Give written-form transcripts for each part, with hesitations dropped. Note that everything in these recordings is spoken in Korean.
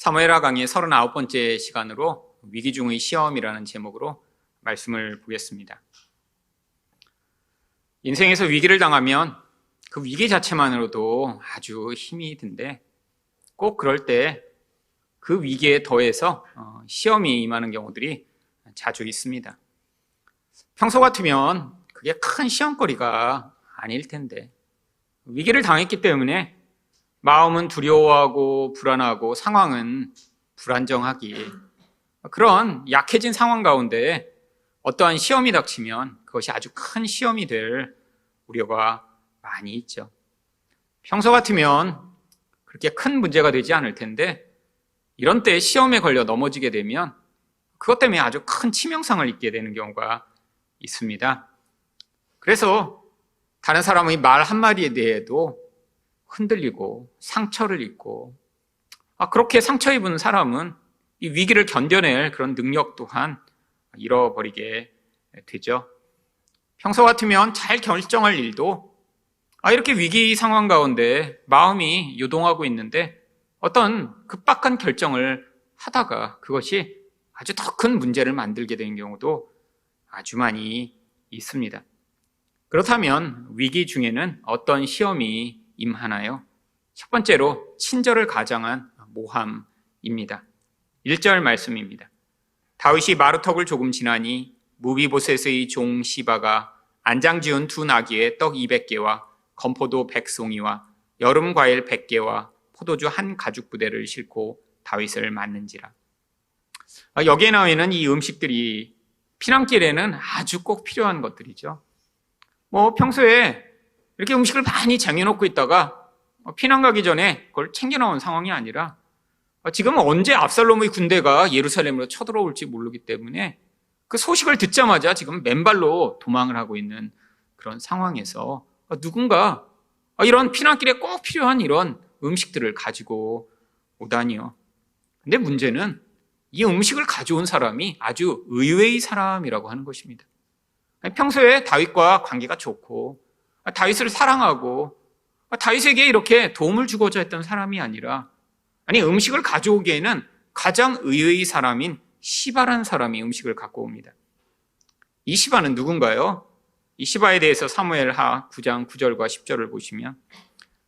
사무엘하 강의 39번째 시간으로 위기 중의 시험이라는 제목으로 말씀을 보겠습니다. 인생에서 위기를 당하면 그 위기 자체만으로도 아주 힘이 든데 꼭 그럴 때 그 위기에 더해서 시험이 임하는 경우들이 자주 있습니다. 평소 같으면 그게 큰 시험거리가 아닐 텐데 위기를 당했기 때문에 마음은 두려워하고 불안하고 상황은 불안정하기, 그런 약해진 상황 가운데 어떠한 시험이 닥치면 그것이 아주 큰 시험이 될 우려가 많이 있죠. 평소 같으면 그렇게 큰 문제가 되지 않을 텐데 이런 때 시험에 걸려 넘어지게 되면 그것 때문에 아주 큰 치명상을 입게 되는 경우가 있습니다. 그래서 다른 사람의 말 한마디에 대해도 흔들리고 상처를 입고, 그렇게 상처 입은 사람은 이 위기를 견뎌낼 그런 능력 또한 잃어버리게 되죠. 평소 같으면 잘 결정할 일도 이렇게 위기 상황 가운데 마음이 요동하고 있는데 어떤 급박한 결정을 하다가 그것이 아주 더 큰 문제를 만들게 되는 경우도 아주 많이 있습니다. 그렇다면 위기 중에는 어떤 시험이 임하나요? 첫 번째로 친절을 가장한 모함입니다. 1절 말씀입니다. 다윗이 마루턱을 조금 지나니 무비보셋의 종 시바가 안장 지은 두 나귀에 떡 200개와 건포도 100송이와 여름 과일 100개와 포도주 한 가죽 부대를 싣고 다윗을 맞는지라. 여기에 나와 있는 이 음식들이 피난길에는 아주 꼭 필요한 것들이죠. 평소에 이렇게 음식을 많이 쟁여놓고 있다가 피난 가기 전에 그걸 챙겨 나온 상황이 아니라 지금은 언제 압살롬의 군대가 예루살렘으로 쳐들어올지 모르기 때문에 그 소식을 듣자마자 지금 맨발로 도망을 하고 있는 그런 상황에서 누군가 이런 피난길에 꼭 필요한 이런 음식들을 가지고 오다니요. 근데 문제는 이 음식을 가져온 사람이 아주 의외의 사람이라고 하는 것입니다. 평소에 다윗과 관계가 좋고 다윗을 사랑하고 다윗에게 이렇게 도움을 주고자 했던 사람이 아니라 음식을 가져오기에는 가장 의외의 사람인 시바라는 사람이 음식을 갖고 옵니다. 이 시바는 누군가요? 이 시바에 대해서 사무엘하 9장 9절과 10절을 보시면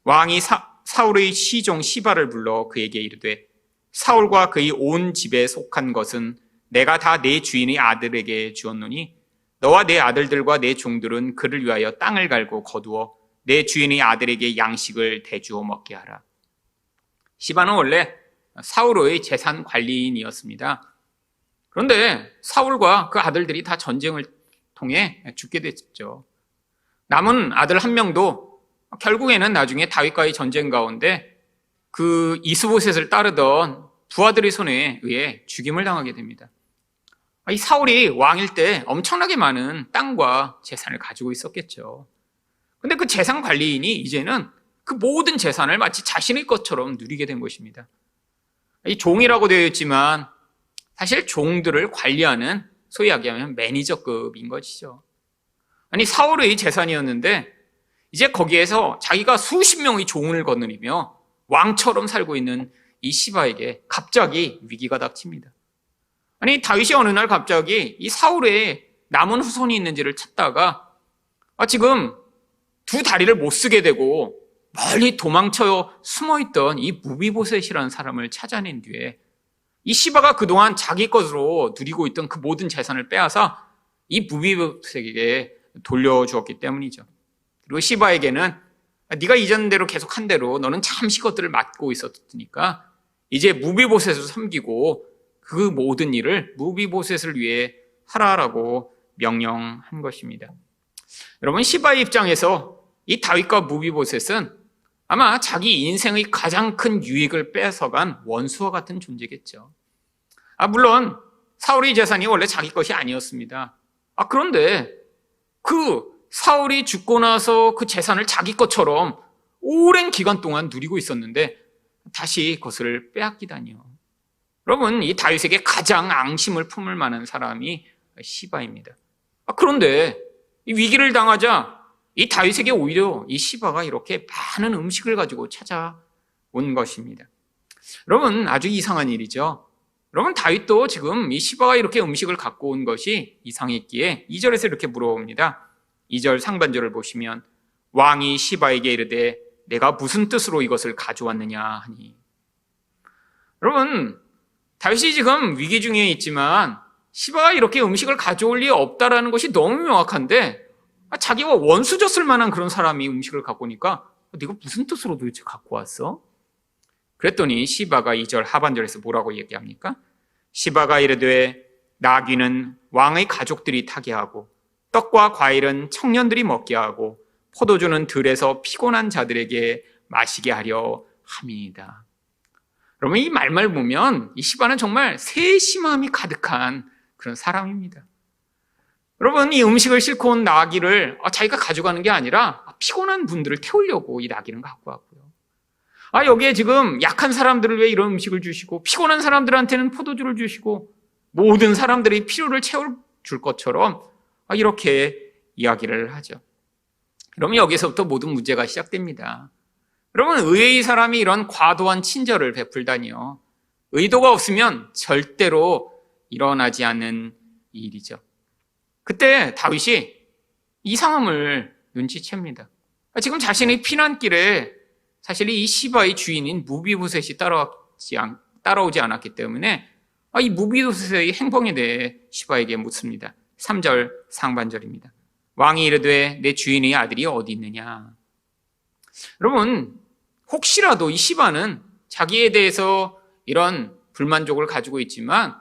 왕이 사울의 시종 시바를 불러 그에게 이르되 사울과 그의 온 집에 속한 것은 내가 다 내 주인의 아들에게 주었노니 너와 내 아들들과 내 종들은 그를 위하여 땅을 갈고 거두어 내 주인의 아들에게 양식을 대주어 먹게 하라. 시바는 원래 사울의 재산 관리인이었습니다. 그런데 사울과 그 아들들이 다 전쟁을 통해 죽게 됐죠. 남은 아들 한 명도 결국에는 나중에 다윗과의 전쟁 가운데 그 이스보셋을 따르던 부하들의 손에 의해 죽임을 당하게 됩니다. 이 사울이 왕일 때 엄청나게 많은 땅과 재산을 가지고 있었겠죠. 근데 그 재산 관리인이 이제는 그 모든 재산을 마치 자신의 것처럼 누리게 된 것입니다. 이 종이라고 되어 있지만 사실 종들을 관리하는 소위 얘기하면 매니저급인 것이죠. 사울의 재산이었는데 이제 거기에서 자기가 수십 명의 종을 거느리며 왕처럼 살고 있는 이 시바에게 갑자기 위기가 닥칩니다. 다윗이 어느 날 갑자기 이 사울의 남은 후손이 있는지를 찾다가 지금 두 다리를 못 쓰게 되고 멀리 도망쳐 숨어있던 이 무비보셋이라는 사람을 찾아낸 뒤에 이 시바가 그동안 자기 것으로 누리고 있던 그 모든 재산을 빼앗아 이 무비보셋에게 돌려주었기 때문이죠. 그리고 시바에게는 네가 이전대로 계속 한 대로 너는 잠시 것들을 맡고 있었으니까 이제 무비보셋을 섬기고 그 모든 일을 무비보셋을 위해 하라라고 명령한 것입니다. 여러분, 시바의 입장에서 이 다윗과 무비보셋은 아마 자기 인생의 가장 큰 유익을 뺏어간 원수와 같은 존재겠죠. 물론 사울의 재산이 원래 자기 것이 아니었습니다. 그런데 그 사울이 죽고 나서 그 재산을 자기 것처럼 오랜 기간 동안 누리고 있었는데 다시 그것을 빼앗기다니요. 여러분, 이 다윗에게 가장 앙심을 품을 만한 사람이 시바입니다. 그런데 이 위기를 당하자 이 다윗에게 오히려 이 시바가 이렇게 많은 음식을 가지고 찾아온 것입니다. 여러분, 아주 이상한 일이죠. 여러분, 다윗도 지금 이 시바가 이렇게 음식을 갖고 온 것이 이상했기에 2절에서 이렇게 물어봅니다. 2절 상반절을 보시면 왕이 시바에게 이르되 내가 무슨 뜻으로 이것을 가져왔느냐 하니. 여러분, 다윗이 지금 위기 중에 있지만 시바가 이렇게 음식을 가져올 리 없다라는 것이 너무 명확한데 자기와 원수졌을 만한 그런 사람이 음식을 갖고 오니까 네가 무슨 뜻으로 도대체 갖고 왔어? 그랬더니 시바가 2절 하반절에서 뭐라고 얘기합니까? 시바가 이르되 나귀는 왕의 가족들이 타게 하고 떡과 과일은 청년들이 먹게 하고 포도주는 들에서 피곤한 자들에게 마시게 하려 함이니이다. 여러분, 이 말만 보면 이 시바는 정말 세심함이 가득한 그런 사람입니다. 여러분, 이 음식을 싣고 온 나귀를 자기가 가져가는 게 아니라 피곤한 분들을 태우려고 이 나귀는 갖고 왔고요. 여기에 지금 약한 사람들을 위해 이런 음식을 주시고 피곤한 사람들한테는 포도주를 주시고 모든 사람들의 필요를 채워줄 것처럼 이렇게 이야기를 하죠. 그러면 여기서부터 모든 문제가 시작됩니다. 여러분, 의의 사람이 이런 과도한 친절을 베풀다니요. 의도가 없으면 절대로 일어나지 않는 일이죠. 그때 다윗이 이 상황을 눈치챕니다. 지금 자신의 피난길에 사실 이 시바의 주인인 무비보셋이 따라오지 않았기 때문에 이 무비보셋의 행동에 대해 시바에게 묻습니다. 3절 상반절입니다. 왕이 이르되 내 주인의 아들이 어디 있느냐. 여러분, 혹시라도 이 시바는 자기에 대해서 이런 불만족을 가지고 있지만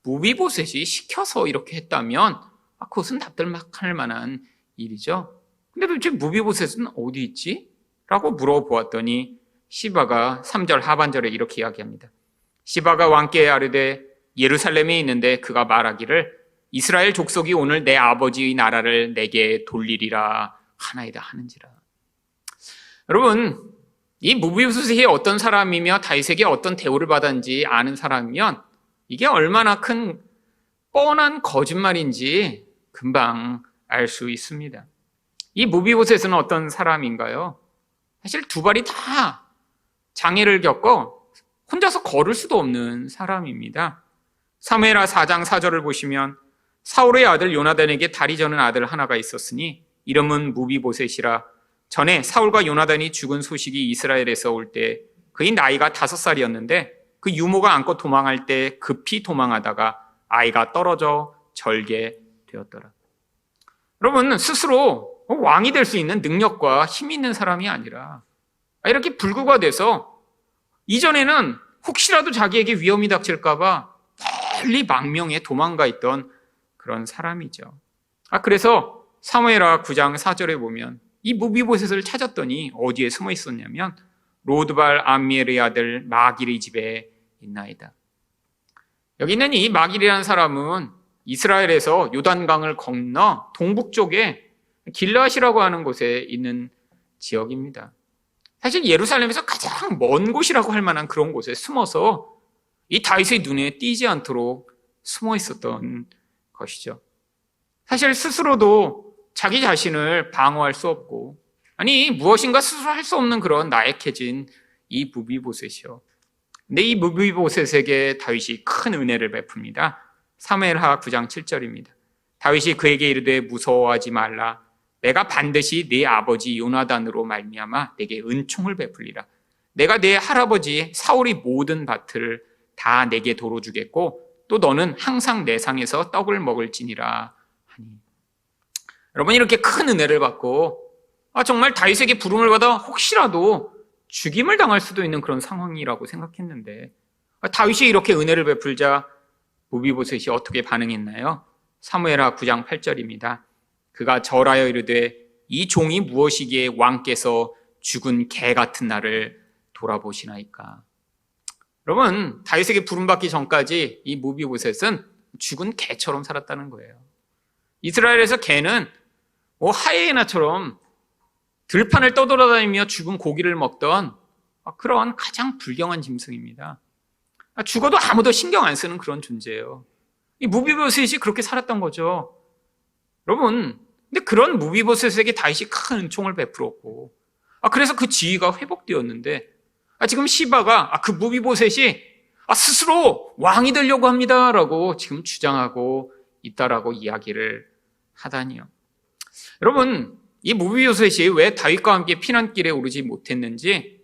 무비보셋이 시켜서 이렇게 했다면 그것은 답들막할 만한 일이죠. 근데 도대체 무비보셋은 어디 있지? 라고 물어보았더니 시바가 3절 하반절에 이렇게 이야기합니다. 시바가 왕께 아뢰되 예루살렘에 있는데 그가 말하기를 이스라엘 족속이 오늘 내 아버지의 나라를 내게 돌리리라 하나이다 하는지라. 여러분, 이 무비보셋이 어떤 사람이며 다윗에게 어떤 대우를 받았는지 아는 사람이면 이게 얼마나 큰 뻔한 거짓말인지 금방 알 수 있습니다. 이 무비보셋은 어떤 사람인가요? 사실 두 발이 다 장애를 겪어 혼자서 걸을 수도 없는 사람입니다. 사무엘하 4장 4절을 보시면 사울의 아들 요나단에게 다리 저는 아들 하나가 있었으니 이름은 무비보셋이라. 전에 사울과 요나단이 죽은 소식이 이스라엘에서 올 때 그의 나이가 5살이었는데 그 유모가 안고 도망할 때 급히 도망하다가 아이가 떨어져 절개 되었더라. 여러분, 스스로 왕이 될 수 있는 능력과 힘이 있는 사람이 아니라 이렇게 불구가 돼서 이전에는 혹시라도 자기에게 위험이 닥칠까 봐 멀리 망명에 도망가 있던 그런 사람이죠. 그래서 사무엘하 9장 4절에 보면 이 무비보셋을 찾았더니 어디에 숨어 있었냐면 로드발 암미엘의 아들 마길의 집에 있나이다. 여기 있는 이 마길이라는 사람은 이스라엘에서 요단강을 건너 동북 쪽에 길르앗이라고 하는 곳에 있는 지역입니다. 사실 예루살렘에서 가장 먼 곳이라고 할 만한 그런 곳에 숨어서 이 다윗의 눈에 띄지 않도록 숨어 있었던 것이죠. 사실 스스로도 자기 자신을 방어할 수 없고 무엇인가 스스로 할 수 없는 그런 나약해진 이 무비보셋이요. 근데 이 무비보셋에게 다윗이 큰 은혜를 베풉니다. 사무엘하 9장 7절입니다. 다윗이 그에게 이르되 무서워하지 말라. 내가 반드시 네 아버지 요나단으로 말미암아 내게 은총을 베풀리라. 내가 내 할아버지 사울의 모든 밭을 다 내게 도로 주겠고 또 너는 항상 내 상에서 떡을 먹을지니라 하니. 여러분, 이렇게 큰 은혜를 받고 정말 다윗에게 부름을 받아 혹시라도 죽임을 당할 수도 있는 그런 상황이라고 생각했는데 다윗이 이렇게 은혜를 베풀자 무비보셋이 어떻게 반응했나요? 사무엘하 9장 8절입니다. 그가 절하여 이르되 이 종이 무엇이기에 왕께서 죽은 개 같은 나를 돌아보시나이까. 여러분, 다윗에게 부름받기 전까지 이 무비보셋은 죽은 개처럼 살았다는 거예요. 이스라엘에서 개는 하이에나처럼 들판을 떠돌아다니며 죽은 고기를 먹던 그런 가장 불경한 짐승입니다. 죽어도 아무도 신경 안 쓰는 그런 존재예요. 이 무비보셋이 그렇게 살았던 거죠. 여러분, 근데 그런 무비보셋에게 다윗이 큰 은총을 베풀었고 그래서 그 지위가 회복되었는데 지금 시바가 그 무비보셋이 스스로 왕이 되려고 합니다라고 지금 주장하고 있다라고 이야기를 하다니요. 여러분, 이 무비보셋이 왜 다윗과 함께 피난길에 오르지 못했는지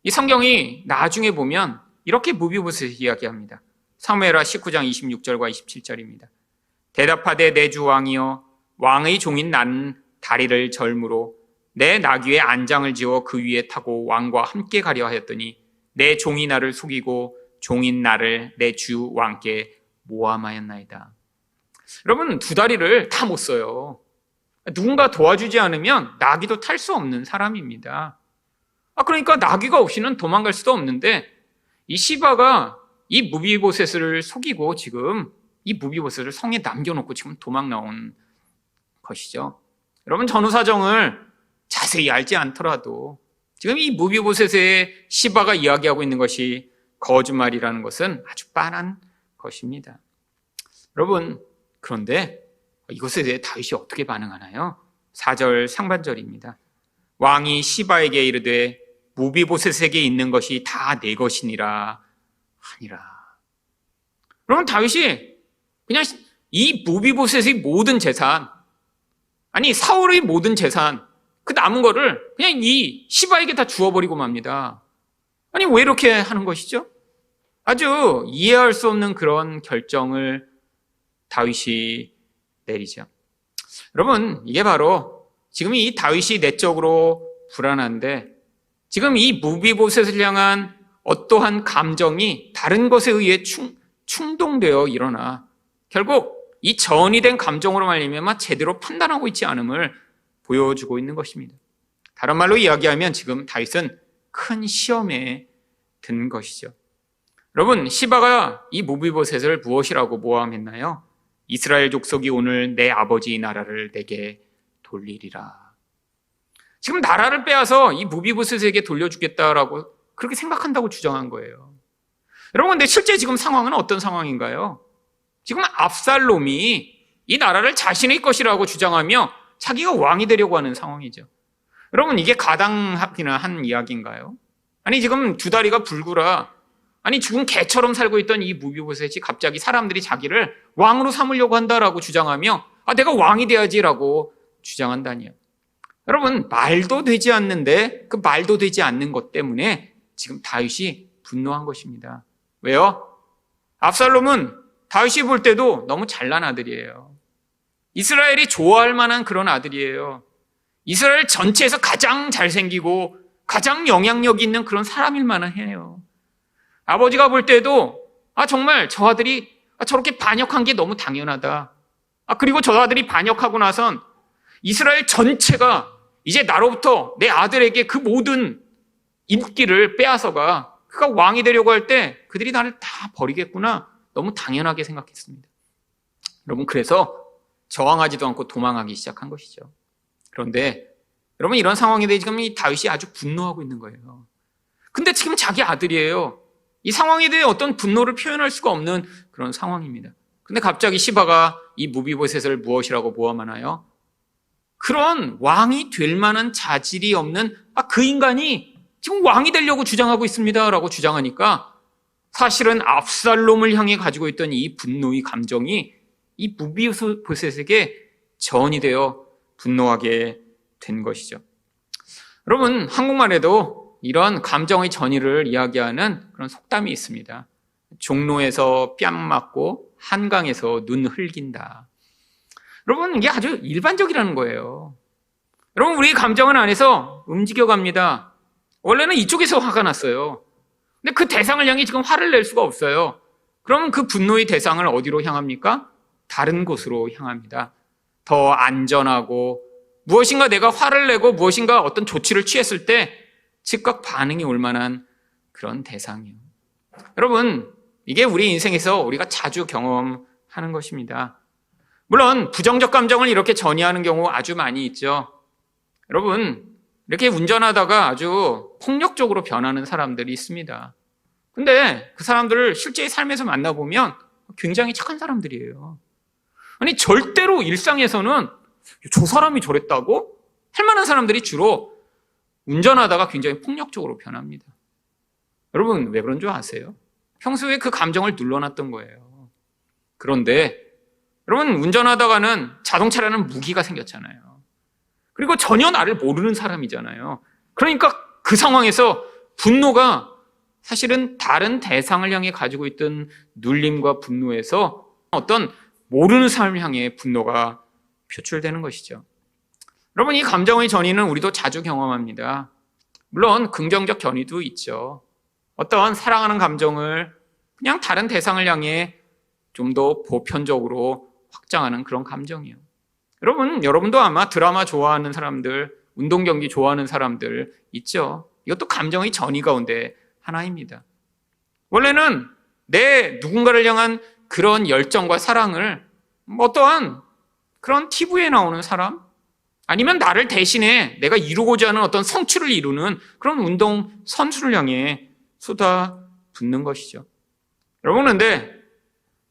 이 성경이 나중에 보면 이렇게 무비보셋이 이야기합니다. 사무엘하 19장 26절과 27절입니다. 대답하되 내 주 왕이여, 왕의 종인 나는 다리를 절므로 내 나귀에 안장을 지어 그 위에 타고 왕과 함께 가려 하였더니 내 종이 나를 속이고 종인 나를 내 주 왕께 모함하였나이다. 여러분, 두 다리를 다 못 써요. 누군가 도와주지 않으면 나귀도 탈 수 없는 사람입니다. 그러니까 나귀가 없이는 도망갈 수도 없는데 이 시바가 이 무비보셋을 속이고 지금 이 무비보셋을 성에 남겨놓고 지금 도망 나온 것이죠. 여러분, 전후사정을 자세히 알지 않더라도 지금 이 무비보셋의 시바가 이야기하고 있는 것이 거짓말이라는 것은 아주 빤한 것입니다. 여러분, 그런데 이것에 대해 다윗이 어떻게 반응하나요? 4절 상반절입니다. 왕이 시바에게 이르되 무비보셋에게 있는 것이 다 내 것이니라 하니라. 그러면 다윗이 그냥 이 무비보셋의 모든 재산, 사울의 모든 재산, 그 남은 거를 그냥 이 시바에게 다 주어버리고 맙니다. 왜 이렇게 하는 것이죠? 아주 이해할 수 없는 그런 결정을 다윗이 내리죠. 여러분, 이게 바로 지금 이 다윗이 내적으로 불안한데 지금 이 무비보셋을 향한 어떠한 감정이 다른 것에 의해 충동되어 일어나 결국 이 전이된 감정으로 말미암아 제대로 판단하고 있지 않음을 보여주고 있는 것입니다. 다른 말로 이야기하면 지금 다윗은 큰 시험에 든 것이죠. 여러분, 시바가 이 무비보셋을 무엇이라고 모함했나요? 이스라엘 족속이 오늘 내 아버지 나라를 내게 돌리리라. 지금 나라를 빼앗아 이 무비보셋에게 돌려주겠다라고 그렇게 생각한다고 주장한 거예요. 여러분, 근데 실제 지금 상황은 어떤 상황인가요? 지금 압살롬이 이 나라를 자신의 것이라고 주장하며 자기가 왕이 되려고 하는 상황이죠. 여러분, 이게 가당하기나 한 이야기인가요? 지금 두 다리가 불구라, 지금 개처럼 살고 있던 이 무비보셋이 갑자기 사람들이 자기를 왕으로 삼으려고 한다라고 주장하며 내가 왕이 돼야지라고 주장한다니요. 여러분, 말도 되지 않는데 그 말도 되지 않는 것 때문에 지금 다윗이 분노한 것입니다. 왜요? 압살롬은 다윗이 볼 때도 너무 잘난 아들이에요. 이스라엘이 좋아할 만한 그런 아들이에요. 이스라엘 전체에서 가장 잘생기고 가장 영향력 있는 그런 사람일 만한 해요. 아버지가 볼 때도 정말 저 아들이 저렇게 반역한 게 너무 당연하다. 그리고 저 아들이 반역하고 나선 이스라엘 전체가 이제 나로부터 내 아들에게 그 모든 인기를 빼앗아가 그가 왕이 되려고 할 때 그들이 나를 다 버리겠구나. 너무 당연하게 생각했습니다. 여러분, 그래서 저항하지도 않고 도망하기 시작한 것이죠. 그런데 여러분, 이런 상황에 대해 지금 이 다윗이 아주 분노하고 있는 거예요. 근데 지금 자기 아들이에요. 이 상황에 대해 어떤 분노를 표현할 수가 없는 그런 상황입니다. 근데 갑자기 시바가 이 무비보셋을 무엇이라고 모함하나요? 그런 왕이 될 만한 자질이 없는 그 인간이 지금 왕이 되려고 주장하고 있습니다 라고 주장하니까 사실은 압살롬을 향해 가지고 있던 이 분노의 감정이 이 무비보셋에게 전이 되어 분노하게 된 것이죠. 여러분, 한국말에도 이런 감정의 전이를 이야기하는 그런 속담이 있습니다. 종로에서 뺨 맞고 한강에서 눈 흘긴다. 여러분, 이게 아주 일반적이라는 거예요. 여러분, 우리 감정은 안에서 움직여갑니다. 원래는 이쪽에서 화가 났어요. 근데 그 대상을 향해 지금 화를 낼 수가 없어요. 그러면 그 분노의 대상을 어디로 향합니까? 다른 곳으로 향합니다. 더 안전하고 무엇인가 내가 화를 내고 무엇인가 어떤 조치를 취했을 때 즉각 반응이 올 만한 그런 대상이에요. 여러분, 이게 우리 인생에서 우리가 자주 경험하는 것입니다. 물론 부정적 감정을 이렇게 전이하는 경우 아주 많이 있죠. 여러분, 이렇게 운전하다가 아주 폭력적으로 변하는 사람들이 있습니다. 근데 그 사람들을 실제 삶에서 만나보면 굉장히 착한 사람들이에요. 절대로 일상에서는 저 사람이 저랬다고 할 만한 사람들이 주로 운전하다가 굉장히 폭력적으로 변합니다. 여러분, 왜 그런 줄 아세요? 평소에 그 감정을 눌러놨던 거예요. 그런데 여러분, 운전하다가는 자동차라는 무기가 생겼잖아요. 그리고 전혀 나를 모르는 사람이잖아요. 그러니까 그 상황에서 분노가 사실은 다른 대상을 향해 가지고 있던 눌림과 분노에서 어떤 모르는 사람을 향해 분노가 표출되는 것이죠. 여러분, 이 감정의 전이는 우리도 자주 경험합니다. 물론 긍정적 견이도 있죠. 어떤 사랑하는 감정을 그냥 다른 대상을 향해 좀 더 보편적으로 확장하는 그런 감정이에요. 여러분도 아마 드라마 좋아하는 사람들, 운동 경기 좋아하는 사람들 있죠. 이것도 감정의 전이 가운데 하나입니다. 원래는 내 누군가를 향한 그런 열정과 사랑을 어떠한 그런 TV에 나오는 사람, 아니면 나를 대신에 내가 이루고자 하는 어떤 성취를 이루는 그런 운동 선수를 향해 쏟아붓는 것이죠. 여러분, 그런데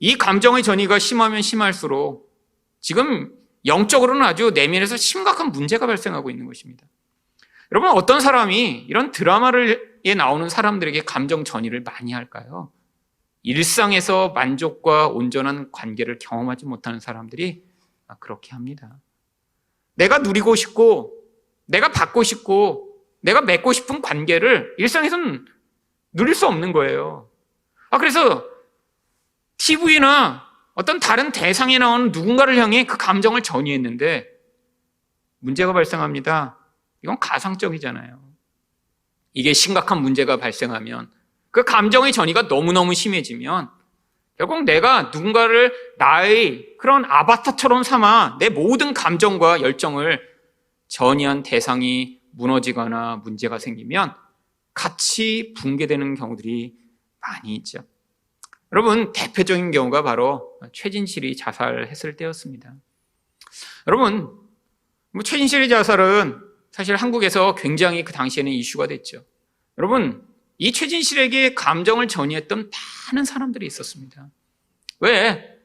이 감정의 전이가 심하면 심할수록 지금 영적으로는 아주 내면에서 심각한 문제가 발생하고 있는 것입니다. 여러분, 어떤 사람이 이런 드라마에 나오는 사람들에게 감정 전이를 많이 할까요? 일상에서 만족과 온전한 관계를 경험하지 못하는 사람들이 그렇게 합니다. 내가 누리고 싶고, 내가 받고 싶고, 내가 맺고 싶은 관계를 일상에서는 누릴 수 없는 거예요. 그래서 TV나 어떤 다른 대상에 나오는 누군가를 향해 그 감정을 전이했는데 문제가 발생합니다. 이건 가상적이잖아요. 이게 심각한 문제가 발생하면, 그 감정의 전이가 너무너무 심해지면 결국 내가 누군가를 나의 그런 아바타처럼 삼아 내 모든 감정과 열정을 전이한 대상이 무너지거나 문제가 생기면 같이 붕괴되는 경우들이 많이 있죠. 여러분, 대표적인 경우가 바로 최진실이 자살했을 때였습니다. 여러분, 최진실의 자살은 사실 한국에서 굉장히 그 당시에는 이슈가 됐죠. 여러분, 이 최진실에게 감정을 전이했던 많은 사람들이 있었습니다. 왜?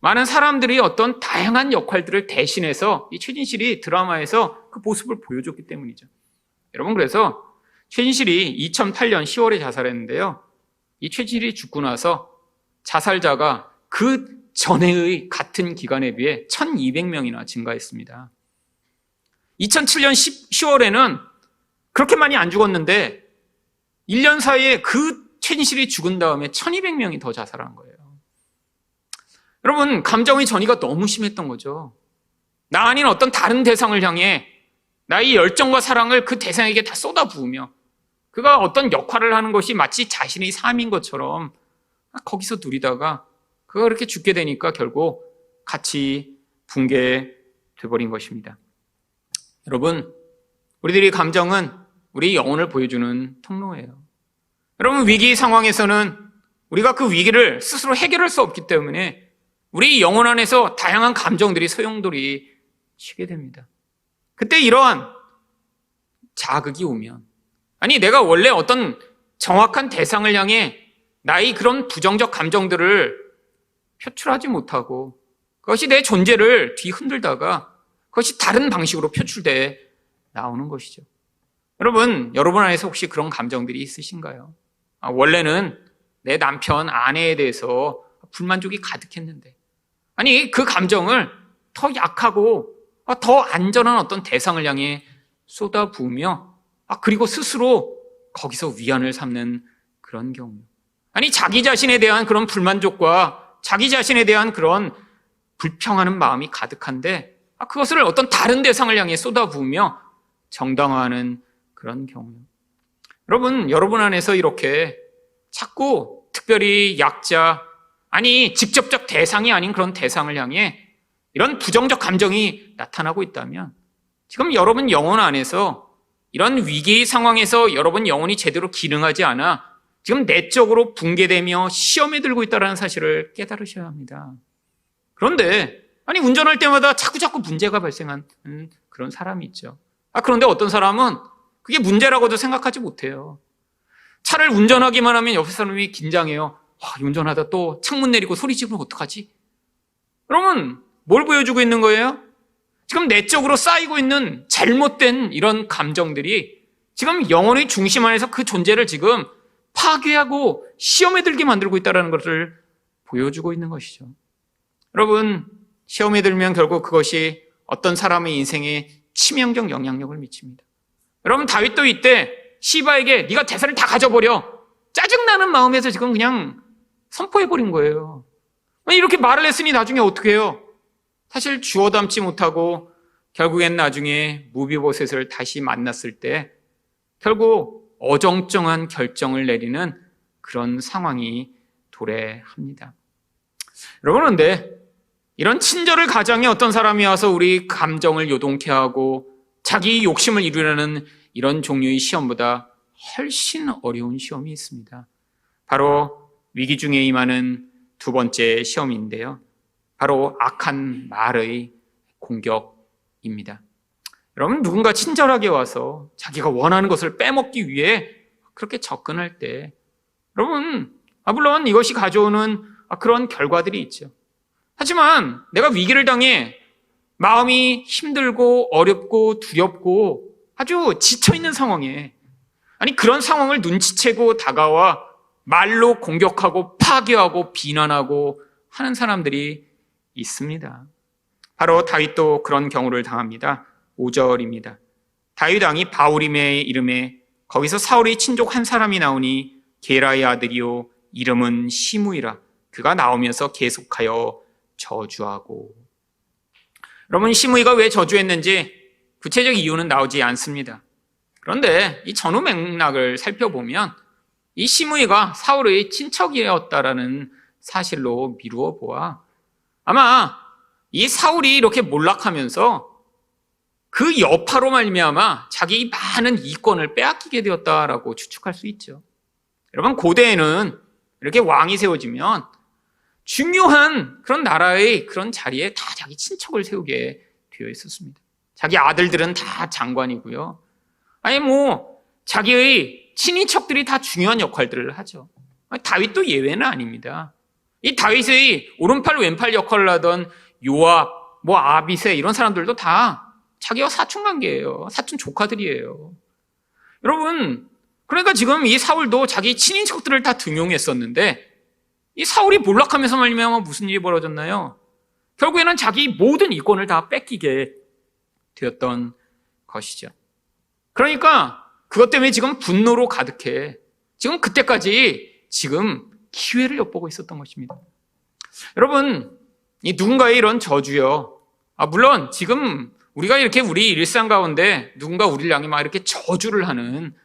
많은 사람들이 어떤 다양한 역할들을 대신해서 이 최진실이 드라마에서 그 모습을 보여줬기 때문이죠. 여러분, 그래서 최진실이 2008년 10월에 자살했는데요. 이 최진실이 죽고 나서 자살자가 그 전에의 같은 기간에 비해 1200명이나 증가했습니다. 2007년 10월에는 그렇게 많이 안 죽었는데 1년 사이에 그 최진실이 죽은 다음에 1200명이 더 자살한 거예요. 여러분, 감정의 전이가 너무 심했던 거죠. 나 아닌 어떤 다른 대상을 향해 나의 열정과 사랑을 그 대상에게 다 쏟아부으며 그가 어떤 역할을 하는 것이 마치 자신의 삶인 것처럼 거기서 누리다가 그가 그렇게 죽게 되니까 결국 같이 붕괴돼버린 것입니다. 여러분, 우리들의 감정은 우리 영혼을 보여주는 통로예요. 여러분, 위기 상황에서는 우리가 그 위기를 스스로 해결할 수 없기 때문에 우리 영혼 안에서 다양한 감정들이 소용돌이 치게 됩니다. 그때 이러한 자극이 오면, 아니 내가 원래 어떤 정확한 대상을 향해 나의 그런 부정적 감정들을 표출하지 못하고 그것이 내 존재를 뒤흔들다가 그것이 다른 방식으로 표출돼 나오는 것이죠. 여러분 안에서 혹시 그런 감정들이 있으신가요? 원래는 내 남편, 아내에 대해서 불만족이 가득했는데, 아니 그 감정을 더 약하고 더 안전한 어떤 대상을 향해 쏟아부으며 그리고 스스로 거기서 위안을 삼는 그런 경우. 아니 자기 자신에 대한 그런 불만족과 자기 자신에 대한 그런 불평하는 마음이 가득한데 그것을 어떤 다른 대상을 향해 쏟아부으며 정당화하는 그런 경우. 여러분 안에서 이렇게 자꾸 특별히 약자, 아니 직접적 대상이 아닌 그런 대상을 향해 이런 부정적 감정이 나타나고 있다면 지금 여러분 영혼 안에서 이런 위기 상황에서 여러분 영혼이 제대로 기능하지 않아 지금 내적으로 붕괴되며 시험에 들고 있다는 사실을 깨달으셔야 합니다. 그런데 아니 운전할 때마다 자꾸 문제가 발생한 그런 사람이 있죠. 그런데 어떤 사람은 그게 문제라고도 생각하지 못해요. 차를 운전하기만 하면 옆에 사람이 긴장해요. 운전하다 또 창문 내리고 소리 지르면 어떡하지? 그러면 뭘 보여주고 있는 거예요? 지금 내적으로 쌓이고 있는 잘못된 이런 감정들이 지금 영혼의 중심 안에서 그 존재를 지금 파괴하고 시험에 들게 만들고 있다는 것을 보여주고 있는 것이죠. 여러분, 시험에 들면 결국 그것이 어떤 사람의 인생에 치명적 영향력을 미칩니다. 여러분, 다윗도 이때 시바에게 네가 재산을 다 가져버려, 짜증나는 마음에서 지금 그냥 선포해버린 거예요. 이렇게 말을 했으니 나중에 어떻게 해요? 사실 주워 담지 못하고 결국엔 나중에 무비보셋을 다시 만났을 때 결국 어정쩡한 결정을 내리는 그런 상황이 도래합니다. 여러분, 그런데 이런 친절을 가장에 어떤 사람이 와서 우리 감정을 요동케 하고 자기 욕심을 이루려는 이런 종류의 시험보다 훨씬 어려운 시험이 있습니다. 바로 위기 중에 임하는 두 번째 시험인데요. 바로 악한 말의 공격입니다. 여러분, 누군가 친절하게 와서 자기가 원하는 것을 빼먹기 위해 그렇게 접근할 때 여러분, 물론 이것이 가져오는 그런 결과들이 있죠. 하지만 내가 위기를 당해 마음이 힘들고 어렵고 두렵고 아주 지쳐있는 상황에, 그런 상황을 눈치채고 다가와 말로 공격하고 파괴하고 비난하고 하는 사람들이 있습니다. 바로 다윗도 그런 경우를 당합니다. 5절입니다. 다윗 왕이 바울임의 이름에 거기서 사울의 친족 한 사람이 나오니 게라의 아들이요 이름은 시므이라. 그가 나오면서 계속하여 저주하고. 여러분, 시므이가 왜 저주했는지 구체적 이유는 나오지 않습니다. 그런데 이 전후 맥락을 살펴보면 이 시므이가 사울의 친척이었다라는 사실로 미루어 보아 아마 이 사울이 이렇게 몰락하면서 그 여파로 말미암아 자기 많은 이권을 빼앗기게 되었다라고 추측할 수 있죠. 여러분, 고대에는 이렇게 왕이 세워지면 중요한 그런 나라의 그런 자리에 다 자기 친척을 세우게 되어 있었습니다. 자기 아들들은 다 장관이고요. 자기의 친인척들이 다 중요한 역할들을 하죠. 다윗도 예외는 아닙니다. 이 다윗의 오른팔 왼팔 역할을 하던 요압, 아비새 이런 사람들도 다 자기와 사촌 관계예요. 사촌 조카들이에요. 여러분, 그러니까 지금 이 사울도 자기 친인척들을 다 등용했었는데 이 사울이 몰락하면서 말미암아 무슨 일이 벌어졌나요? 결국에는 자기 모든 이권을 다 뺏기게 되었던 것이죠. 그러니까 그것 때문에 지금 분노로 가득해. 지금 그때까지 지금 기회를 엿보고 있었던 것입니다. 여러분, 이 누군가의 이런 저주요. 물론 지금 우리가 이렇게 우리 일상 가운데 누군가 우리를 향해 막 이렇게 저주를 하는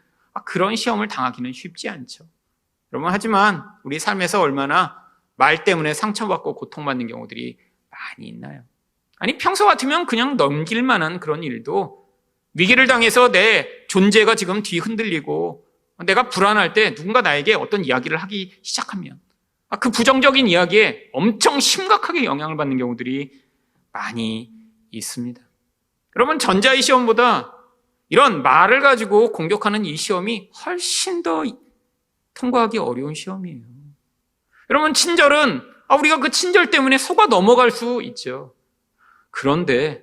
그런 시험을 당하기는 쉽지 않죠. 여러분, 하지만 우리 삶에서 얼마나 말 때문에 상처받고 고통받는 경우들이 많이 있나요? 평소 같으면 그냥 넘길 만한 그런 일도 위기를 당해서 내 존재가 지금 뒤흔들리고 내가 불안할 때 누군가 나에게 어떤 이야기를 하기 시작하면 그 부정적인 이야기에 엄청 심각하게 영향을 받는 경우들이 많이 있습니다. 여러분, 전자의 시험보다 이런 말을 가지고 공격하는 이 시험이 훨씬 더 통과하기 어려운 시험이에요. 여러분, 친절은 우리가 그 친절 때문에 속아 넘어갈 수 있죠. 그런데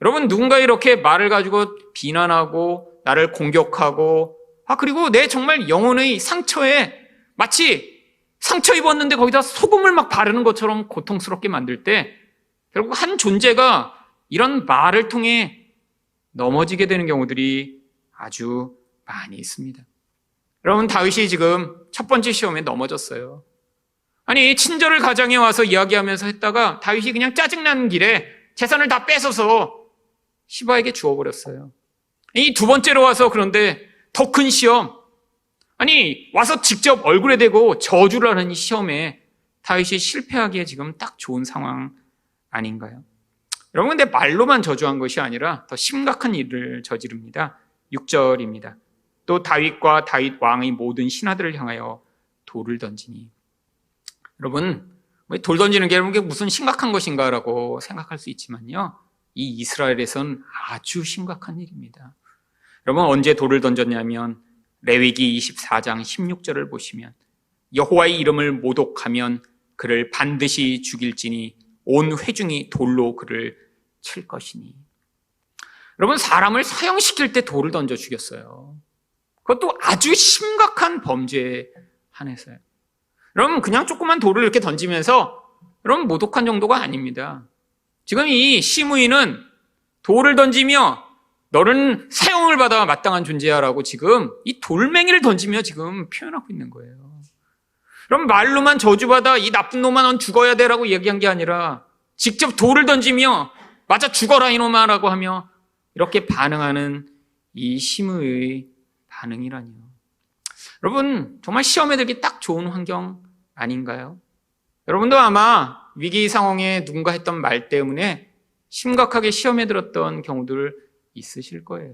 여러분, 누군가 이렇게 말을 가지고 비난하고 나를 공격하고 그리고 내 정말 영혼의 상처에 마치 상처 입었는데 거기다 소금을 막 바르는 것처럼 고통스럽게 만들 때 결국 한 존재가 이런 말을 통해 넘어지게 되는 경우들이 아주 많이 있습니다. 여러분, 다윗이 지금 첫 번째 시험에 넘어졌어요. 친절을 가장에 와서 이야기하면서 했다가 다윗이 그냥 짜증나는 길에 재산을 다 뺏어서 시바에게 주워버렸어요. 이 두 번째로 와서 그런데 더 큰 시험, 와서 직접 얼굴에 대고 저주를 하는 이 시험에 다윗이 실패하기에 지금 딱 좋은 상황 아닌가요? 여러분, 근데 말로만 저주한 것이 아니라 더 심각한 일을 저지릅니다. 6절입니다. 또 다윗과 다윗 왕의 모든 신하들을 향하여 돌을 던지니. 여러분, 돌 던지는 게 무슨 심각한 것인가라고 생각할 수 있지만요, 이 이스라엘에선 아주 심각한 일입니다. 여러분, 언제 돌을 던졌냐면 레위기 24장 16절을 보시면 여호와의 이름을 모독하면 그를 반드시 죽일지니 온 회중이 돌로 그를 칠 것이니. 여러분, 사람을 사형시킬 때 돌을 던져 죽였어요. 그것도 아주 심각한 범죄에 한해서요. 여러분, 그냥 조그만 돌을 이렇게 던지면서 여러분 모독한 정도가 아닙니다. 지금 이 시므이는 돌을 던지며 너는 사형을 받아 마땅한 존재야라고 지금 이 돌멩이를 던지며 지금 표현하고 있는 거예요. 그럼 말로만 저주받아 이 나쁜 놈아 넌 죽어야 돼라고 얘기한 게 아니라 직접 돌을 던지며 맞아 죽어라 이놈아 라고 하며 이렇게 반응하는 이 시므이의 반응이라니요. 여러분, 정말 시험에 들기 딱 좋은 환경 아닌가요? 여러분도 아마 위기 상황에 누군가 했던 말 때문에 심각하게 시험에 들었던 경우들 있으실 거예요.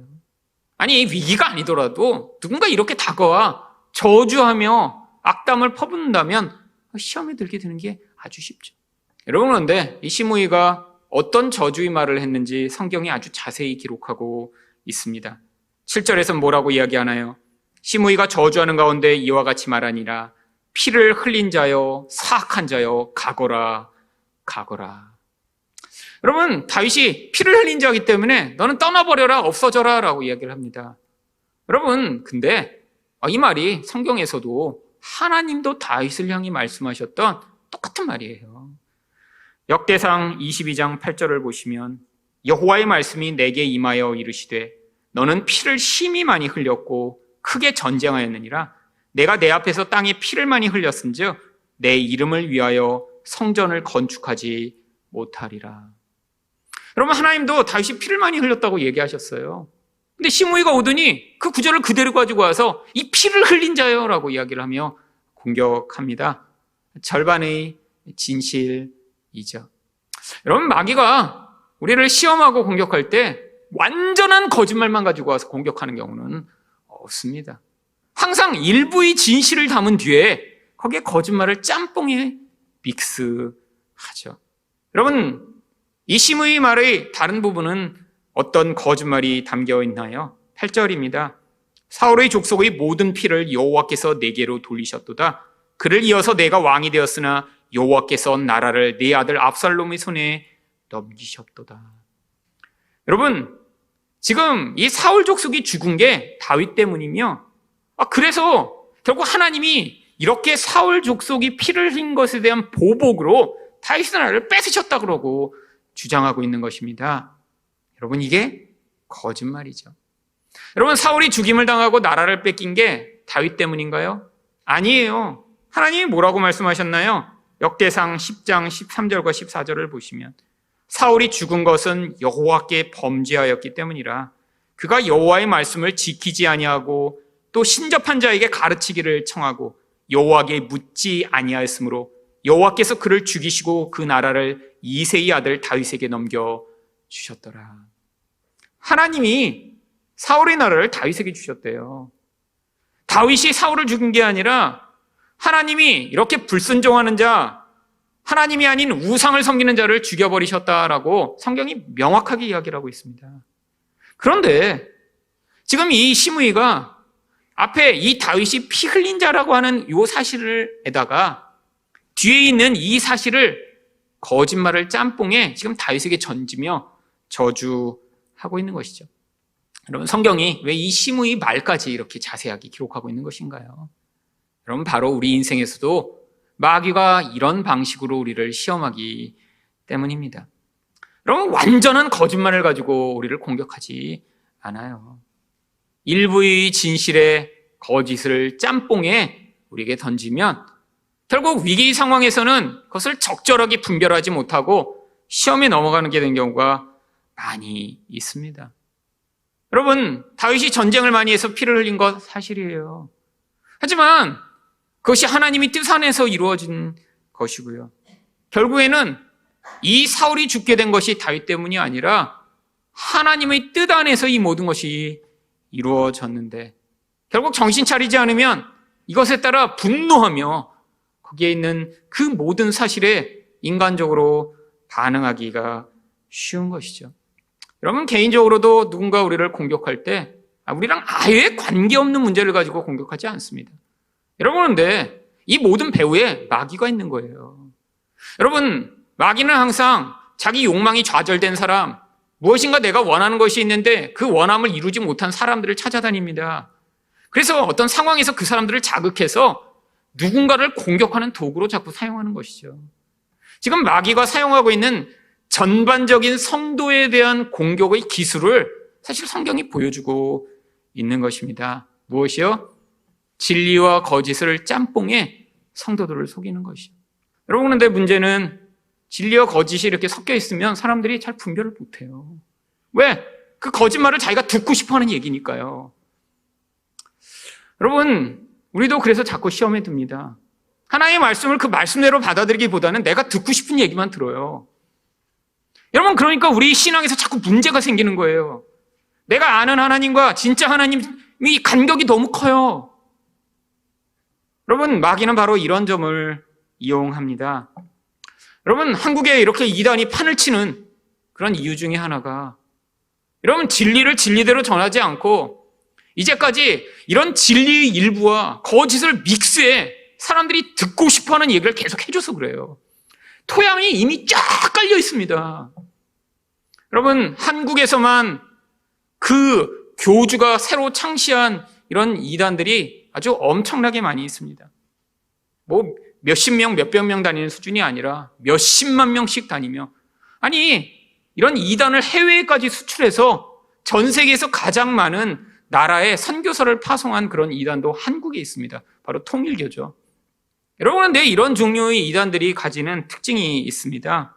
아니, 위기가 아니더라도 누군가 이렇게 다가와 저주하며 악담을 퍼붓는다면 시험에 들게 되는 게 아주 쉽죠. 여러분, 그런데 이 시므이가 어떤 저주의 말을 했는지 성경이 아주 자세히 기록하고 있습니다. 7절에서 뭐라고 이야기하나요? 시므이가 저주하는 가운데 이와 같이 말하니라. 피를 흘린 자여, 사악한 자여, 가거라, 가거라. 여러분, 다윗이 피를 흘린 자이기 때문에 너는 떠나버려라, 없어져라 라고 이야기를 합니다. 여러분, 근데 이 말이 성경에서도 하나님도 다윗을 향해 말씀하셨던 똑같은 말이에요. 역대상 22장 8절을 보시면 여호와의 말씀이 내게 임하여 이르시되 너는 피를 심히 많이 흘렸고 크게 전쟁하였느니라. 내가 내 앞에서 땅에 피를 많이 흘렸은즉 내 이름을 위하여 성전을 건축하지 못하리라. 여러분, 하나님도 다윗이 피를 많이 흘렸다고 얘기하셨어요. 근데 시므이가 오더니 그 구절을 그대로 가지고 와서 이 피를 흘린 자요라고 이야기를 하며 공격합니다. 절반의 진실이죠. 여러분, 마귀가 우리를 시험하고 공격할 때 완전한 거짓말만 가지고 와서 공격하는 경우는 없습니다. 항상 일부의 진실을 담은 뒤에 거기에 거짓말을 짬뽕에 믹스하죠. 여러분, 이 시므이 말의 다른 부분은 어떤 거짓말이 담겨 있나요? 8절입니다. 사울의 족속의 모든 피를 여호와께서 내게로 돌리셨도다. 그를 이어서 내가 왕이 되었으나 여호와께서 나라를 내 아들 압살롬의 손에 넘기셨도다. 여러분, 지금 이 사울 족속이 죽은 게 다윗 때문이며, 그래서 결국 하나님이 이렇게 사울 족속이 피를 흘린 것에 대한 보복으로 다윗의 나라를 뺏으셨다 그러고 주장하고 있는 것입니다. 여러분, 이게 거짓말이죠. 여러분, 사울이 죽임을 당하고 나라를 뺏긴 게 다윗 때문인가요? 아니에요. 하나님이 뭐라고 말씀하셨나요? 역대상 10장 13절과 14절을 보시면 사울이 죽은 것은 여호와께 범죄하였기 때문이라. 그가 여호와의 말씀을 지키지 아니하고 또 신접한 자에게 가르치기를 청하고 여호와께 묻지 아니하였으므로 여호와께서 그를 죽이시고 그 나라를 이새의 아들 다윗에게 넘겨주셨더라. 하나님이 사울의 나라를 다윗에게 주셨대요. 다윗이 사울을 죽인 게 아니라 하나님이 이렇게 불순종하는 자, 하나님이 아닌 우상을 섬기는 자를 죽여버리셨다라고 성경이 명확하게 이야기를 하고 있습니다. 그런데 지금 이 시므이가 앞에 이 다윗이 피 흘린 자라고 하는 이 사실에다가 뒤에 있는 이 사실을 거짓말을 짬뽕에 지금 다윗에게 던지며 저주하고 있는 것이죠. 여러분, 성경이 왜 이 시므이 말까지 이렇게 자세하게 기록하고 있는 것인가요? 여러분, 바로 우리 인생에서도 마귀가 이런 방식으로 우리를 시험하기 때문입니다. 여러분, 완전한 거짓말을 가지고 우리를 공격하지 않아요. 일부의 진실의 거짓을 짬뽕에 우리에게 던지면 결국 위기 상황에서는 그것을 적절하게 분별하지 못하고 시험에 넘어가는 게 된 경우가 많이 있습니다. 여러분, 다윗이 전쟁을 많이 해서 피를 흘린 것 사실이에요. 하지만 그것이 하나님이 뜻 안에서 이루어진 것이고요. 결국에는 이 사울이 죽게 된 것이 다윗 때문이 아니라 하나님의 뜻 안에서 이 모든 것이 이루어졌는데 결국 정신 차리지 않으면 이것에 따라 분노하며 거기에 있는 그 모든 사실에 인간적으로 반응하기가 쉬운 것이죠. 여러분, 개인적으로도 누군가 우리를 공격할 때 우리랑 아예 관계없는 문제를 가지고 공격하지 않습니다. 여러분, 그런데 이 모든 배후에 마귀가 있는 거예요. 여러분, 마귀는 항상 자기 욕망이 좌절된 사람, 무엇인가 내가 원하는 것이 있는데 그 원함을 이루지 못한 사람들을 찾아다닙니다. 그래서 어떤 상황에서 그 사람들을 자극해서 누군가를 공격하는 도구로 자꾸 사용하는 것이죠. 지금 마귀가 사용하고 있는 전반적인 성도에 대한 공격의 기술을 사실 성경이 보여주고 있는 것입니다. 무엇이요? 진리와 거짓을 짬뽕해 성도들을 속이는 것이죠. 여러분, 그런데 문제는 진리와 거짓이 이렇게 섞여 있으면 사람들이 잘 분별을 못해요. 왜? 그 거짓말을 자기가 듣고 싶어하는 얘기니까요. 여러분, 우리도 그래서 자꾸 시험에 듭니다. 하나님의 말씀을 그 말씀대로 받아들이기보다는 내가 듣고 싶은 얘기만 들어요. 여러분, 그러니까 우리 신앙에서 자꾸 문제가 생기는 거예요. 내가 아는 하나님과 진짜 하나님이 간격이 너무 커요. 여러분, 마귀는 바로 이런 점을 이용합니다. 여러분, 한국에 이렇게 이단이 판을 치는 그런 이유 중에 하나가, 여러분, 진리를 진리대로 전하지 않고 이제까지 이런 진리의 일부와 거짓을 믹스해 사람들이 듣고 싶어하는 얘기를 계속 해줘서 그래요. 토양이 이미 쫙 깔려 있습니다. 여러분, 한국에서만 그 교주가 새로 창시한 이런 이단들이 아주 엄청나게 많이 있습니다. 뭐 몇십 명, 몇백 명 다니는 수준이 아니라 몇십만 명씩 다니며, 아니 이런 이단을 해외까지 수출해서 전 세계에서 가장 많은 나라에 선교사를 파송한 그런 이단도 한국에 있습니다. 바로 통일교죠. 여러분, 근데 이런 종류의 이단들이 가지는 특징이 있습니다.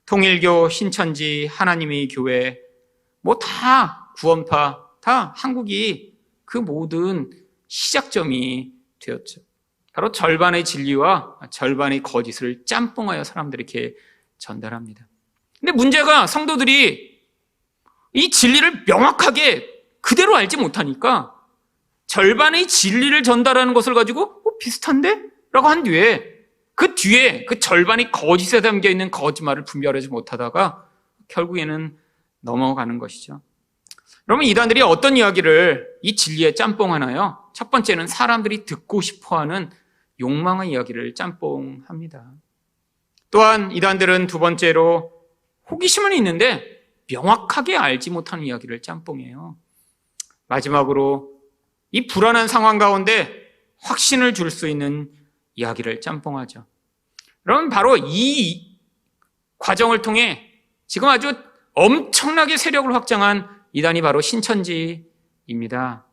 통일교, 신천지, 하나님의 교회, 뭐 다 구원파, 다 한국이 그 모든 시작점이 되었죠. 바로 절반의 진리와 절반의 거짓을 짬뽕하여 사람들에게 전달합니다. 근데 문제가 성도들이 이 진리를 명확하게 그대로 알지 못하니까 절반의 진리를 전달하는 것을 가지고 비슷한데? 라고 한 뒤에 그 절반이 거짓에 담겨있는 거짓말을 분별하지 못하다가 결국에는 넘어가는 것이죠. 그러면 이단들이 어떤 이야기를 이 진리에 짬뽕하나요? 첫 번째는 사람들이 듣고 싶어하는 욕망의 이야기를 짬뽕합니다. 또한 이단들은 두 번째로 호기심은 있는데 명확하게 알지 못하는 이야기를 짬뽕해요. 마지막으로 이 불안한 상황 가운데 확신을 줄 수 있는 이야기를 짬뽕하죠. 그럼 바로 이 과정을 통해 지금 아주 엄청나게 세력을 확장한 이단이 바로 신천지입니다.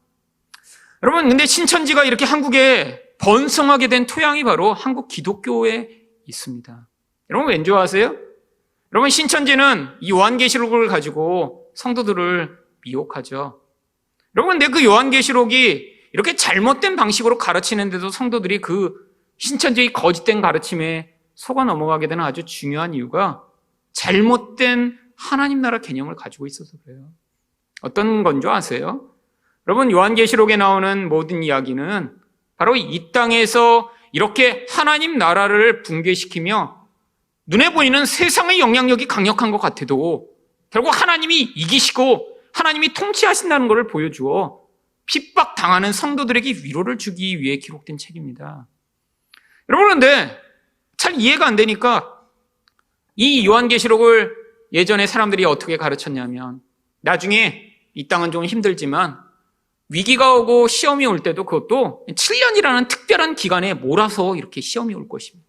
여러분, 근데 신천지가 이렇게 한국에 번성하게 된 토양이 바로 한국 기독교에 있습니다. 여러분, 왠지 아세요? 여러분, 신천지는 이 요한계시록을 가지고 성도들을 미혹하죠. 여러분, 근데 그 요한계시록이 이렇게 잘못된 방식으로 가르치는데도 성도들이 그 신천지의 거짓된 가르침에 속아 넘어가게 되는 아주 중요한 이유가 잘못된 하나님 나라 개념을 가지고 있어서 그래요. 어떤 건 줄 아세요? 여러분, 요한계시록에 나오는 모든 이야기는 바로 이 땅에서 이렇게 하나님 나라를 붕괴시키며 눈에 보이는 세상의 영향력이 강력한 것 같아도 결국 하나님이 이기시고 하나님이 통치하신다는 것을 보여주어 핍박당하는 성도들에게 위로를 주기 위해 기록된 책입니다. 여러분, 그런데 잘 이해가 안 되니까 이 요한계시록을 예전에 사람들이 어떻게 가르쳤냐면, 나중에 이 땅은 좀 힘들지만 위기가 오고 시험이 올 때도 그것도 7년이라는 특별한 기간에 몰아서 이렇게 시험이 올 것입니다.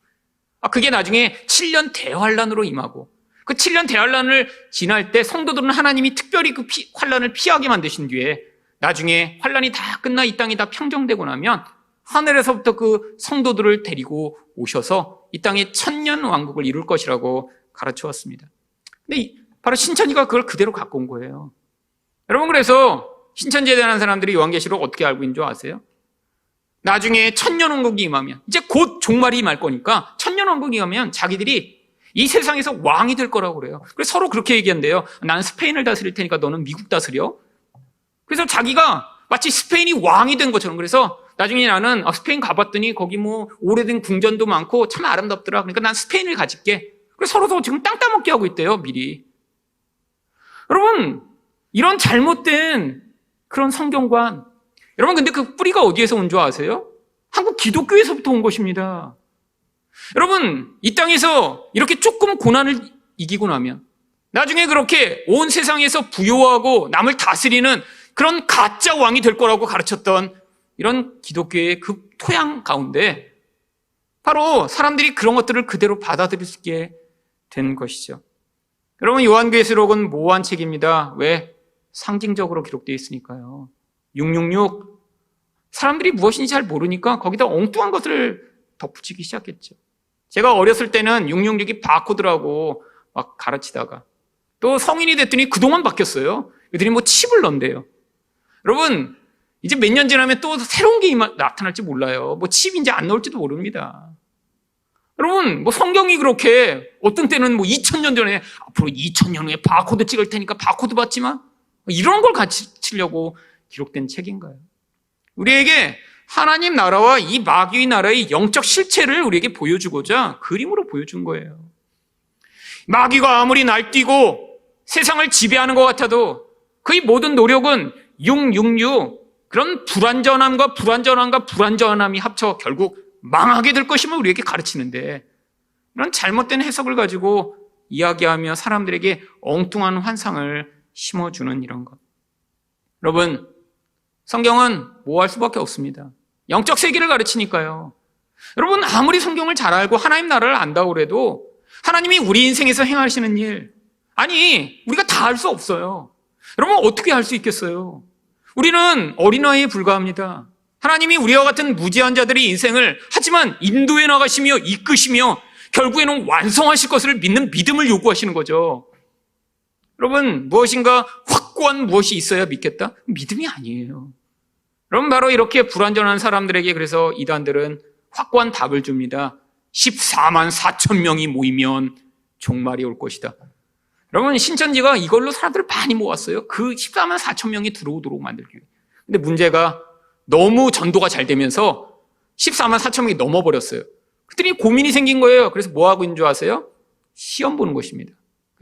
그게 나중에 7년 대환란으로 임하고, 그 7년 대환란을 지날 때 성도들은 하나님이 특별히 그 환란을 피하게 만드신 뒤에 나중에 환란이 다 끝나 이 땅이 다 평정되고 나면 하늘에서부터 그 성도들을 데리고 오셔서 이 땅에 천년 왕국을 이룰 것이라고 가르쳐왔습니다. 근데 바로 신천지가 그걸 그대로 갖고 온 거예요. 여러분, 그래서 신천지에 대한 사람들이 요한계시록 어떻게 알고 있는 줄 아세요? 나중에 천년 왕국이 임하면, 이제 곧 종말이 임할 거니까 천년 왕국이 임하면 자기들이 이 세상에서 왕이 될 거라고 그래요. 그래서 서로 그렇게 얘기한대요. 나는 스페인을 다스릴 테니까 너는 미국 다스려. 그래서 자기가 마치 스페인이 왕이 된 것처럼, 그래서 나중에 나는 스페인 가봤더니 거기 뭐 오래된 궁전도 많고 참 아름답더라. 그러니까 난 스페인을 가질게. 그래서 서로 지금 땅 따먹게 하고 있대요, 미리. 여러분, 이런 잘못된 그런 성경관, 여러분, 근데 그 뿌리가 어디에서 온 줄 아세요? 한국 기독교에서부터 온 것입니다. 여러분, 이 땅에서 이렇게 조금 고난을 이기고 나면 나중에 그렇게 온 세상에서 부요하고 남을 다스리는 그런 가짜 왕이 될 거라고 가르쳤던 이런 기독교의 그 토양 가운데 바로 사람들이 그런 것들을 그대로 받아들일 수 있게 된 것이죠. 여러분, 요한계시록은 모호한 책입니다. 왜? 상징적으로 기록되어 있으니까요. 666, 사람들이 무엇인지 잘 모르니까 거기다 엉뚱한 것을 덧붙이기 시작했죠. 제가 어렸을 때는 666이 바코드라고 막 가르치다가 또 성인이 됐더니 그동안 바뀌었어요. 애들이 뭐 칩을 넣는데요. 여러분, 이제 몇 년 지나면 또 새로운 게 나타날지 몰라요. 뭐 칩 이제 안 넣을지도 모릅니다. 여러분, 뭐 성경이 그렇게 어떤 때는 뭐 2000년 전에 앞으로 2000년 후에 바코드 찍을 테니까 바코드 받지 마. 이런 걸 가르치려고 기록된 책인가요? 우리에게 하나님 나라와 이 마귀의 나라의 영적 실체를 우리에게 보여주고자 그림으로 보여준 거예요. 마귀가 아무리 날뛰고 세상을 지배하는 것 같아도 그의 모든 노력은 666, 그런 불완전함이 합쳐 결국 망하게 될 것임을 우리에게 가르치는데, 이런 잘못된 해석을 가지고 이야기하며 사람들에게 엉뚱한 환상을 심어주는 이런 것. 여러분, 성경은 뭐 할 수밖에 없습니다. 영적 세계를 가르치니까요. 여러분, 아무리 성경을 잘 알고 하나님 나라를 안다고 해도 하나님이 우리 인생에서 행하시는 일, 아니, 우리가 다 할 수 없어요. 여러분, 어떻게 할 수 있겠어요? 우리는 어린아이에 불과합니다. 하나님이 우리와 같은 무지한 자들의 인생을 하지만 인도해 나가시며 이끄시며 결국에는 완성하실 것을 믿는 믿음을 요구하시는 거죠. 여러분, 무엇인가 확고한 무엇이 있어야 믿겠다? 믿음이 아니에요. 여러분, 바로 이렇게 불완전한 사람들에게 그래서 이단들은 확고한 답을 줍니다. 14만 4천 명이 모이면 종말이 올 것이다. 여러분, 신천지가 이걸로 사람들을 많이 모았어요. 그 14만 4천 명이 들어오도록 만들기 위해. 근데 문제가 너무 전도가 잘 되면서 14만 4천 명이 넘어버렸어요. 그랬더니 고민이 생긴 거예요. 그래서 뭐 하고 있는 줄 아세요? 시험 보는 것입니다.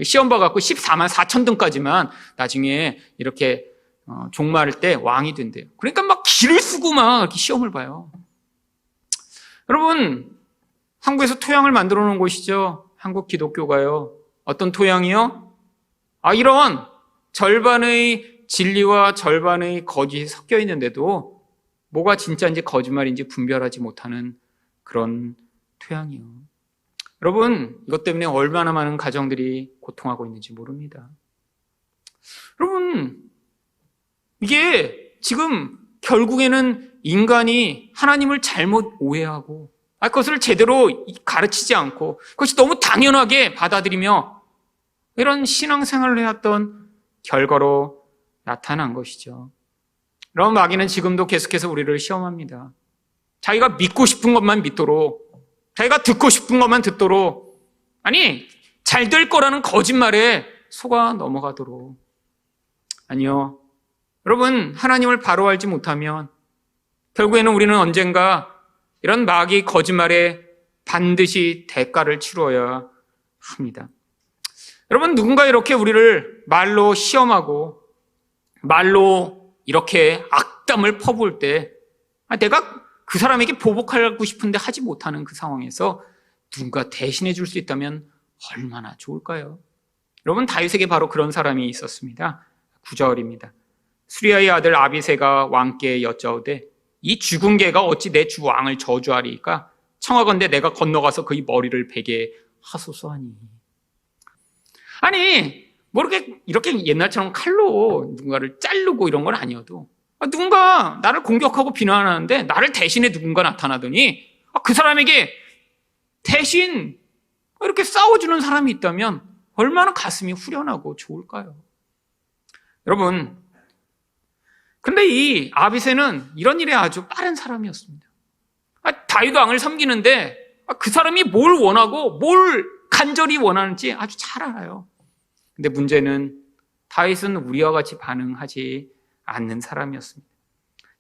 시험 봐갖고 14만 4천 등까지만 나중에 이렇게 종말할 때 왕이 된대요. 그러니까 막 기를 쓰고 막 이렇게 시험을 봐요. 여러분, 한국에서 토양을 만들어 놓은 곳이죠. 한국 기독교가요. 어떤 토양이요? 이런 절반의 진리와 절반의 거짓이 섞여 있는데도 뭐가 진짜인지 거짓말인지 분별하지 못하는 그런 토양이요. 여러분, 이것 때문에 얼마나 많은 가정들이 고통하고 있는지 모릅니다. 여러분, 이게 지금 결국에는 인간이 하나님을 잘못 오해하고 그것을 제대로 가르치지 않고 그것이 너무 당연하게 받아들이며 이런 신앙생활을 해왔던 결과로 나타난 것이죠. 여러분, 마귀는 지금도 계속해서 우리를 시험합니다. 자기가 믿고 싶은 것만 믿도록, 자기가 듣고 싶은 것만 듣도록, 아니, 잘 될 거라는 거짓말에 속아 넘어가도록. 아니요. 여러분, 하나님을 바로 알지 못하면 결국에는 우리는 언젠가 이런 마귀 거짓말에 반드시 대가를 치루어야 합니다. 여러분, 누군가 이렇게 우리를 말로 시험하고 말로 이렇게 악담을 퍼부을 때 내가 그 사람에게 보복하고 싶은데 하지 못하는 그 상황에서 누군가 대신해 줄 수 있다면 얼마나 좋을까요? 여러분, 다윗에게 바로 그런 사람이 있었습니다. 9절입니다. 수리아의 아들 아비새가 왕께 여짜오되 이 죽은 개가 어찌 내 주 왕을 저주하리이까? 청하건대 내가 건너가서 그의 머리를 베게 하소서 하니. 아니, 뭐 이렇게 옛날처럼 칼로 누군가를 자르고 이런 건 아니어도 누군가 나를 공격하고 비난하는데 나를 대신에 누군가 나타나더니 그 사람에게 대신 이렇게 싸워주는 사람이 있다면 얼마나 가슴이 후련하고 좋을까요? 여러분, 근데 이 아비새는 이런 일에 아주 빠른 사람이었습니다. 다윗 왕을 섬기는데 그 사람이 뭘 원하고 뭘 간절히 원하는지 아주 잘 알아요. 근데 문제는 다윗은 우리와 같이 반응하지 않는 사람이었습니다.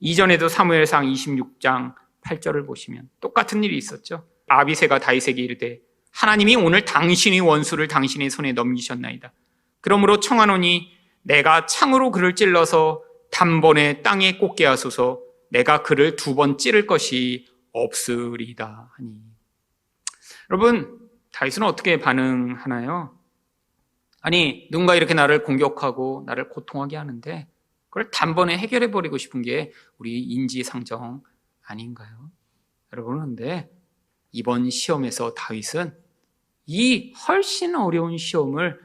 이전에도 사무엘상 26장 8절을 보시면 똑같은 일이 있었죠. 아비새가 다윗에게 이르되 하나님이 오늘 당신의 원수를 당신의 손에 넘기셨나이다. 그러므로 청하노니 내가 창으로 그를 찔러서 단번에 땅에 꽂게 하소서. 내가 그를 2번 찌를 것이 없으리다 하니. 여러분, 다윗은 어떻게 반응하나요? 아니, 누군가 이렇게 나를 공격하고 나를 고통하게 하는데 그걸 단번에 해결해 버리고 싶은 게 우리 인지상정 아닌가요? 여러분, 그런데 이번 시험에서 다윗은 이 훨씬 어려운 시험을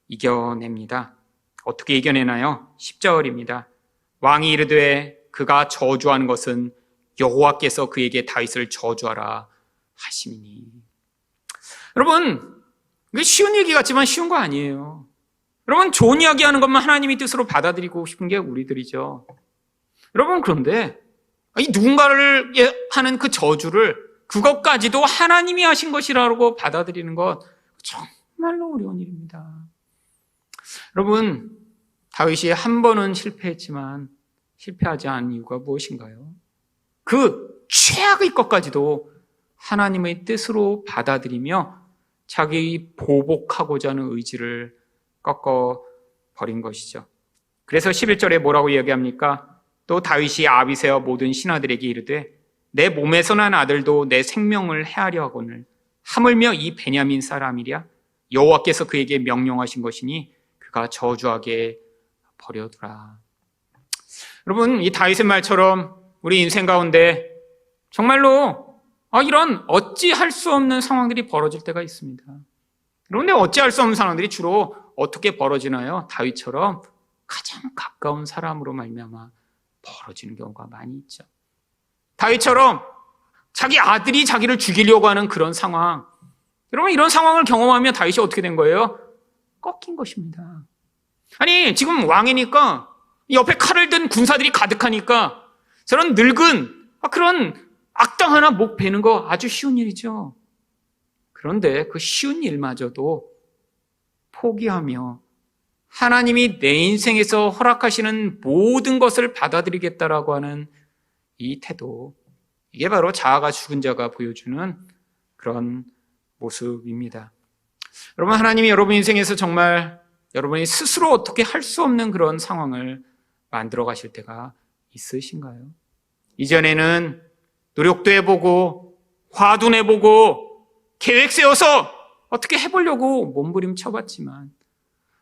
이겨냅니다. 어떻게 이겨내나요? 10절입니다. 왕이 이르되 그가 저주하는 것은 여호와께서 그에게 다윗을 저주하라 하시니. 여러분, 이게 쉬운 얘기 같지만 쉬운 거 아니에요. 여러분, 좋은 이야기 하는 것만 하나님의 뜻으로 받아들이고 싶은 게 우리들이죠. 여러분, 그런데 이 누군가를 하는 그 저주를 그것까지도 하나님이 하신 것이라고 받아들이는 것 정말로 어려운 일입니다. 여러분, 다윗이 한 번은 실패했지만 실패하지 않은 이유가 무엇인가요? 그 최악의 것까지도 하나님의 뜻으로 받아들이며 자기 보복하고자 하는 의지를 꺾어버린 것이죠. 그래서 11절에 뭐라고 이야기합니까? 또 다윗이 아비새와 모든 신하들에게 이르되 내 몸에서 난 아들도 내 생명을 해하려 하거늘 하물며 이 베냐민 사람이랴 여호와께서 그에게 명령하신 것이니 그가 저주하게 버려두라. 여러분, 이 다윗의 말처럼 우리 인생 가운데 정말로 이런 어찌할 수 없는 상황들이 벌어질 때가 있습니다. 그런데 어찌할 수 없는 상황들이 주로 어떻게 벌어지나요? 다윗처럼 가장 가까운 사람으로 말미암아 벌어지는 경우가 많이 있죠. 다윗처럼 자기 아들이 자기를 죽이려고 하는 그런 상황. 여러분, 이런 상황을 경험하며 다윗이 어떻게 된 거예요? 꺾인 것입니다. 아니, 지금 왕이니까 옆에 칼을 든 군사들이 가득하니까 저런 늙은 그런 악당 하나 목 베는 거 아주 쉬운 일이죠. 그런데 그 쉬운 일마저도 포기하며 하나님이 내 인생에서 허락하시는 모든 것을 받아들이겠다라고 하는 이 태도, 이게 바로 자아가 죽은 자가 보여주는 그런 모습입니다. 여러분, 하나님이 여러분 인생에서 정말 여러분이 스스로 어떻게 할 수 없는 그런 상황을 만들어 가실 때가 있으신가요? 이전에는 노력도 해보고 화도 내보고 계획 세워서 어떻게 해보려고 몸부림쳐봤지만,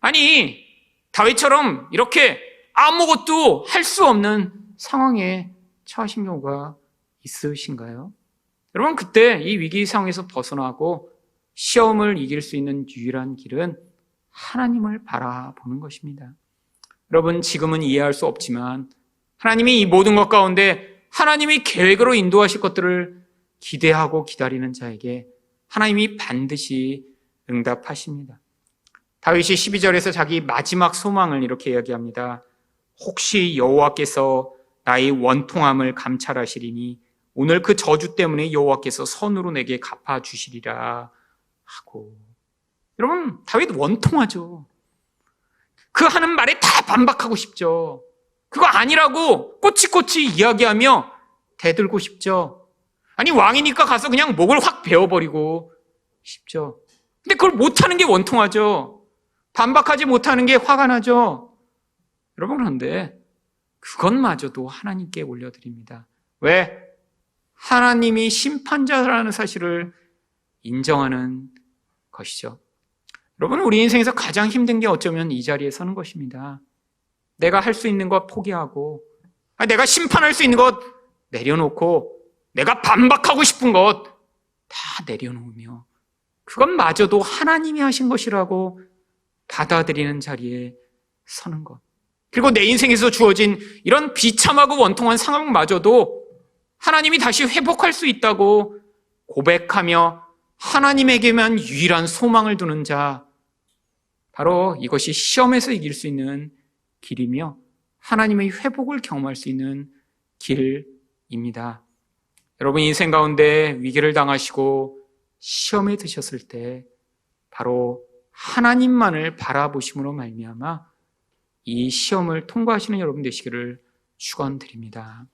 아니, 다윗처럼 이렇게 아무것도 할 수 없는 상황에 처하신 경우가 있으신가요? 여러분, 그때 이 위기 상황에서 벗어나고 시험을 이길 수 있는 유일한 길은 하나님을 바라보는 것입니다. 여러분, 지금은 이해할 수 없지만 하나님이 이 모든 것 가운데 하나님이 계획으로 인도하실 것들을 기대하고 기다리는 자에게 하나님이 반드시 응답하십니다. 다윗이 12절에서 자기 마지막 소망을 이렇게 이야기합니다. 혹시 여호와께서 나의 원통함을 감찰하시리니 오늘 그 저주 때문에 여호와께서 선으로 내게 갚아주시리라 하고. 여러분, 다윗 원통하죠. 그 하는 말에 다 반박하고 싶죠. 그거 아니라고 꼬치꼬치 이야기하며 대들고 싶죠. 아니, 왕이니까 가서 그냥 목을 확 베어버리고 싶죠. 근데 그걸 못하는 게 원통하죠. 반박하지 못하는 게 화가 나죠. 여러분, 그런데 그것마저도 하나님께 올려드립니다. 왜? 하나님이 심판자라는 사실을 인정하는 것이죠. 여러분, 우리 인생에서 가장 힘든 게 어쩌면 이 자리에 서는 것입니다. 내가 할 수 있는 것 포기하고, 내가 심판할 수 있는 것 내려놓고, 내가 반박하고 싶은 것 다 내려놓으며 그것마저도 하나님이 하신 것이라고 받아들이는 자리에 서는 것. 그리고 내 인생에서 주어진 이런 비참하고 원통한 상황마저도 하나님이 다시 회복할 수 있다고 고백하며 하나님에게만 유일한 소망을 두는 자, 바로 이것이 시험에서 이길 수 있는 길이며 하나님의 회복을 경험할 수 있는 길입니다. 여러분, 인생 가운데 위기를 당하시고 시험에 드셨을 때 바로 하나님만을 바라보심으로 말미암아 이 시험을 통과하시는 여러분 되시기를 축원드립니다.